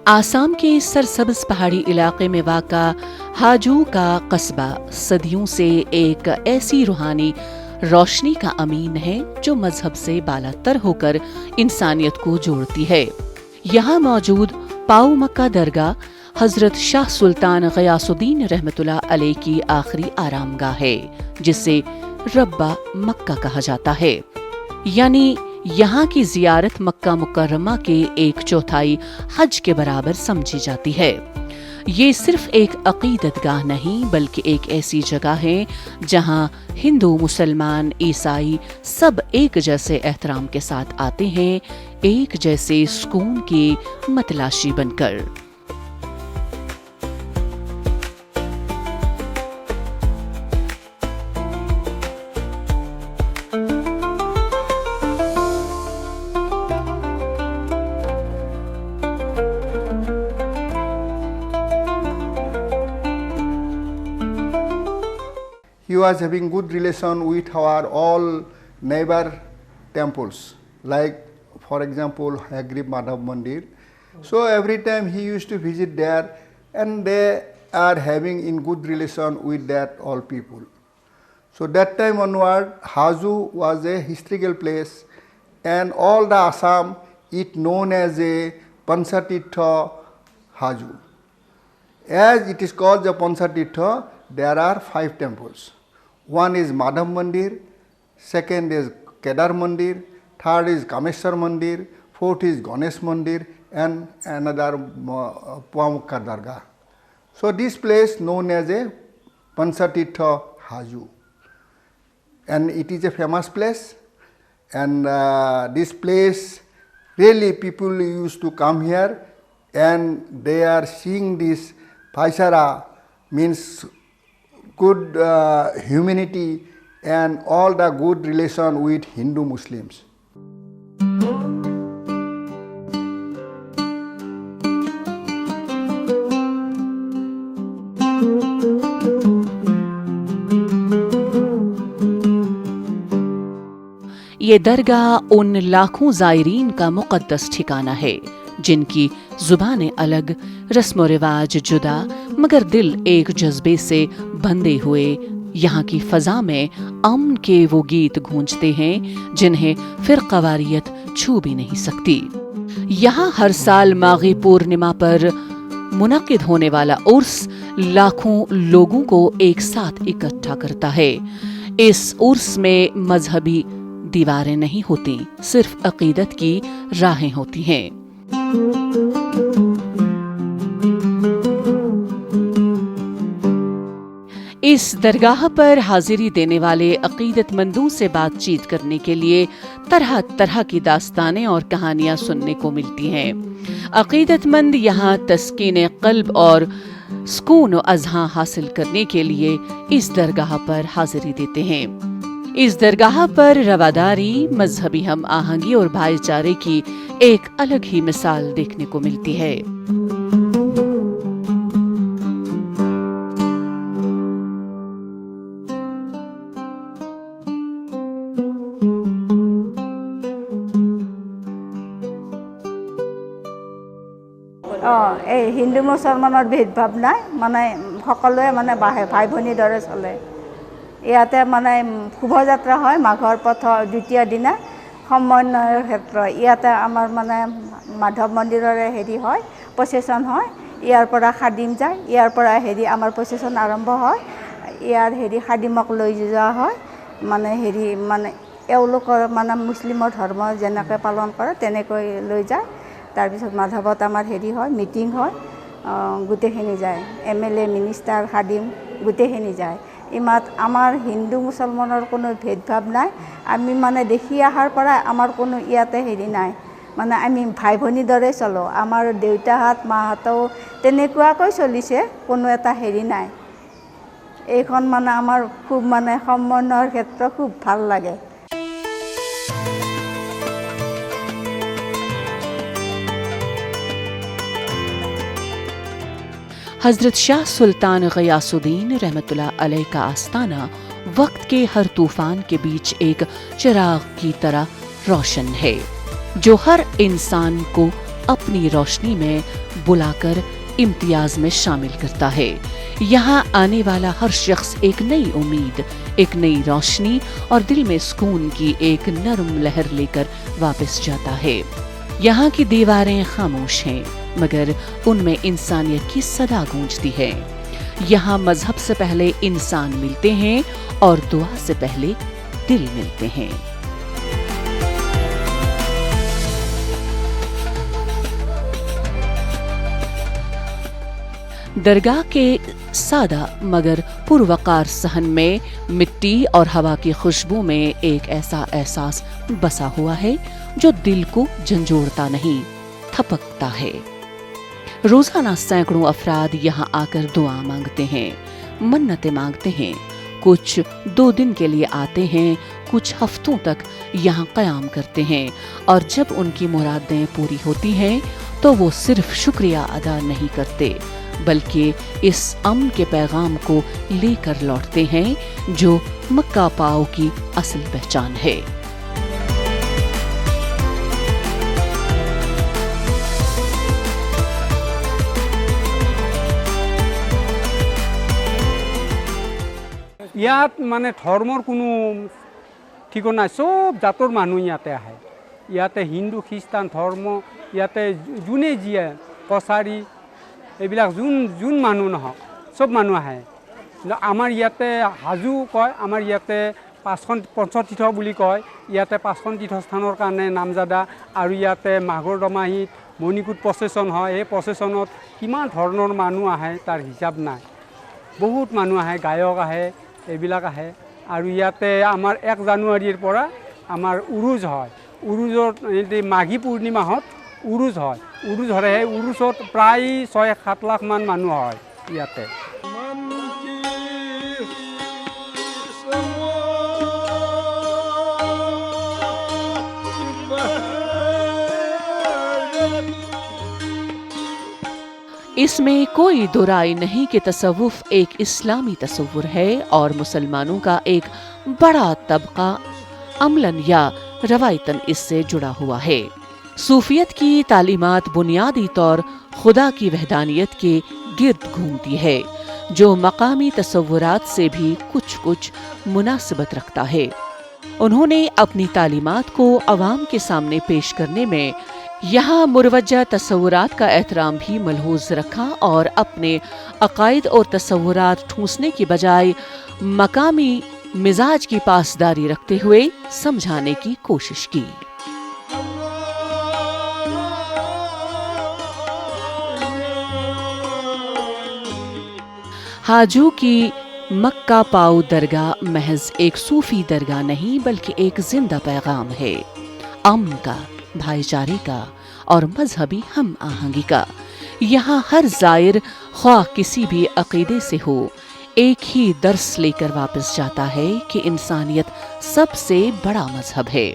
आसाम के सरसब्ज पहाड़ी इलाके में वाक़ा हाजू का कस्बा सदियों से एक ऐसी रूहानी रोशनी का अमीन है जो मजहब से बालातर होकर इंसानियत को जोड़ती है। यहाँ मौजूद पाऊ मक्का दरगाह हजरत शाह सुल्तान गयासुद्दीन रहमतुल्लाह अलैह की आखिरी आरामगाह है, जिसे रब्बा मक्का कहा जाता है। यानी यहाँ की जियारत मक्का मुकर्रमा के 1/4 हज के बराबर समझी जाती है। ये सिर्फ एक अकीदतगाह नहीं बल्कि एक ऐसी जगह है जहाँ हिंदू, मुसलमान, ईसाई सब एक जैसे एहतराम के साथ आते हैं, एक जैसे सुकून की मतलाशी बनकर। He was having good relation with our all neighbor temples, like for example Hagrib Madhav Mandir. So every time he used to visit there, and they are having in good relation with that all people. So that time onward, Haju was a historical place, and all the Assam it known as a Panchatirtha Haju. As it is called the Panchatirtha, there are 5 temples. One is Madhav Mandir, second is Kedar Mandir, third is Kameshwar Mandir, fourth is Ganesh Mandir, and another Puamukka Dargah. So this place known as a Panchatirtha Haju, and it is a famous place, and this place really people used to come here, and they are seeing this Paisara, means good humanity and all the good relation with Hindu Muslims. ये दरगाह उन लाखों ज़ायरीन का मुक़द्दस ठिकाना है जिनकी ज़ुबानें अलग, रस्म रिवाज जुदा, मगर दिल एक जज्बे से बंधे हुए। यहाँ की फ़ज़ा में अमन के वो गीत गूंजते हैं जिन्हें फ़िरक़ावारियत छू भी नहीं सकती। यहाँ हर साल माघी पूर्णिमा पर मुनक़िद होने वाला उर्स लाखों लोगों को एक साथ इकट्ठा करता है। इस उर्स में मजहबी दीवारें नहीं होती, सिर्फ अक़ीदत की राहें होती हैं। इस दरगाह पर हाजिरी देने वाले अक़ीदतमंदों से बातचीत करने के लिए तरह तरह की दास्तानें और कहानियां सुनने को मिलती हैं। अक़ीदतमंद यहाँ तस्कीन क़ल्ब और सुकून अज़हां हासिल करने के लिए इस दरगाह पर हाजिरी देते हैं। इस दरगाह पर रवादारी, मजहबी हम आहंगी और भाईचारे की एक अलग ही मिसाल देखने को मिलती है। এই হিন্দু মুছলমানৰ ভেদভাৱ নাই, মানে সকলোৱে মানে ভাই ভনীৰ দৰে চলে। ইয়াতে মানে শোভাযাত্ৰা হয় মাঘৰ পথৰ 2য় দিনা সমন্বয়ৰ ক্ষেত্ৰ। ইয়াতে আমাৰ মানে মাধৱ মন্দিৰৰে হয়, প্ৰচেছন হয়। ইয়াৰ পৰা খাদিম যায়, ইয়াৰ পৰা আমাৰ প্ৰচেছন আৰম্ভ হয়। ইয়াৰ খাদিমক লৈ যোৱা হয়, মানে মানে এওঁলোকৰ মানে মুছলিমৰ ধৰ্ম যেনেকৈ পালন কৰে তেনেকৈ লৈ যায়। তাৰপিছত মাধৱত আমাৰ হয়, মিটিং হয়, গোটেইখিনি যায়। MLA, মিনিষ্টাৰ, খাদিম গোটেইখিনি যায়। ইমাত আমাৰ হিন্দু মুছলমানৰ কোনো ভেদভাৱ নাই। আমি মানে দেখি অহাৰ পৰা আমাৰ কোনো ইয়াতে নাই, মানে আমি ভাই ভনীৰ দৰে চলোঁ। আমাৰ দেউতাহঁত মাহঁতেও তেনেকুৱাকৈ চলিছে, কোনো এটা নাই। এইখন মানে আমাৰ খুব মানে সমন্বয়ৰ ক্ষেত্ৰ খুব ভাল লাগে। हजरत शाह सुल्तान गयासुद्दीन रहमतुल्लाह अलैह का आस्ताना वक्त के हर तूफान के बीच एक चिराग की तरह रोशन है, जो हर इंसान को अपनी रोशनी में बुलाकर इम्तियाज में शामिल करता है। यहाँ आने वाला हर शख्स एक नई उम्मीद, एक नई रोशनी और दिल में सुकून की एक नरम लहर लेकर वापस जाता है। यहाँ की दीवारें खामोश हैं, मगर उनमें इंसानियत की सदा गूंजती है। यहाँ मजहब से पहले इंसान मिलते हैं और दुआ से पहले दिल मिलते हैं। दरगाह के सादा मगर पुरवकार सहन में मिट्टी और हवा की खुशबू में एक ऐसा एहसास बसा हुआ है जो दिल को झंझोड़ता नहीं, थपकता है। रोजाना सैकड़ों अफराद यहाँ आकर दुआ मांगते हैं, मन्नतें मांगते हैं। कुछ 2 दिन के लिए आते हैं, कुछ हफ्तों तक यहाँ क़याम करते हैं, और जब उनकी मुरादें पूरी होती हैं तो वो सिर्फ शुक्रिया अदा नहीं करते, बल्कि इस अमन के पैगाम को लेकर लौटते हैं जो मक्का पाओ की असल पहचान है। ইয়াত মানে ধৰ্মৰ কোনো ঠিকনা, চব জাতৰ মানুহ ইয়াতে আহে। ইয়াতে হিন্দু খ্ৰীষ্টান ধৰ্ম, ইয়াতে যোনে যিয়ে কছাৰী এইবিলাক যোন মানুহ নহওক চব মানুহ আহে। আমাৰ ইয়াতে হাজো কয়, আমাৰ ইয়াতে 5খন পঞ্চতীৰ্থ বুলি কয়। ইয়াতে 5খন তীৰ্থস্থানৰ কাৰণে নামজাদা, আৰু ইয়াতে মাঘৰ দমাহীত মণিকূট প্ৰচেছন হয়। এই প্ৰচেছনত কিমান ধৰণৰ মানুহ আহে তাৰ হিচাপ নাই, বহুত মানুহ আহে, গায়ক আহে, এইবিলাক আহে। আৰু ইয়াতে আমাৰ 1 জানুৱাৰীৰ পৰা আমাৰ উৰুজ হয়। উৰুজত মাঘী পূৰ্ণিমাহত উৰুজ হয়। উৰুজ হ'লে সেই উৰুজত প্ৰায় 6-7 লাখ মান মানুহ হয় ইয়াতে। इसमें कोई दो राय नहीं कि तसव्वुफ एक इस्लामी तसव्वुर है और मुसलमानों का एक बड़ा तबका अमलन या रवायतन इससे जुड़ा हुआ है। सूफियत की तालीमात बुनियादी तौर खुदा की वहदानियत के गिर्द घूमती है, जो मकामी तसव्वुरात से भी कुछ मुनासिबत रखता है। उन्होंने अपनी तालीमात को अवाम के सामने पेश करने में यहाँ मुरवज्जा तसव्वुरात का एहतराम भी मलहूज रखा और अपने अकायद और तसव्वुरात ठूंसने की बजाय मकामी मिजाज की पासदारी रखते हुए समझाने की कोशिश की। हाजू की मक्का पाओ दरगाह महज एक सूफी दरगाह नहीं, बल्कि एक जिंदा पैगाम है, अमन का, भाईचारे का और मजहबी हम आहंगी का। यहाँ हर जायर ख्वाह किसी भी अकीदे से हो, एक ही दर्स लेकर वापस जाता है कि इंसानियत सबसे बड़ा मजहब है।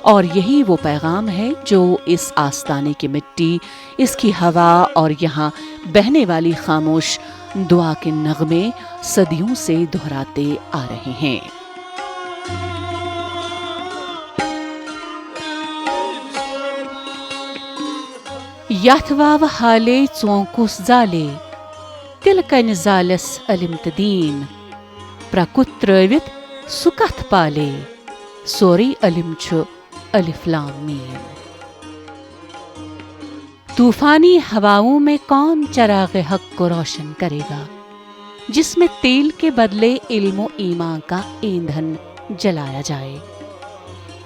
और यही वो पैगाम है जो इस आस्ताने की मिट्टी, इसकी हवा और यहाँ बहने वाली खामोश दुआ के नगमे सदियों से दोहराते आ रहे हैं। याथवाव हाले चौंकुस जाले तिलकन जालस अलिमतदीन प्रकुत्रवित सुकथ पाले सोरी अलिमच अलिफ्लाम मीम। तूफानी हवाओं में कौन चराग़ हक को रोशन करेगा, जिसमें तेल के बदले इल्म ईमान का ईंधन जलाया जाए।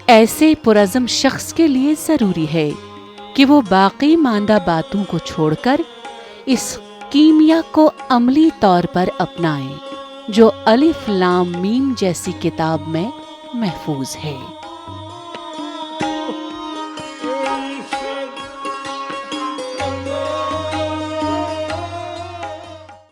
ऐसे पुरज़म शख्स के लिए ज़रूरी है कि वो बाकी मांदा बातों को छोड़कर इस कीमिया को अमली तौर पर अपनाएं जो अलिफ लाम मीम जैसी किताब में महफूज है।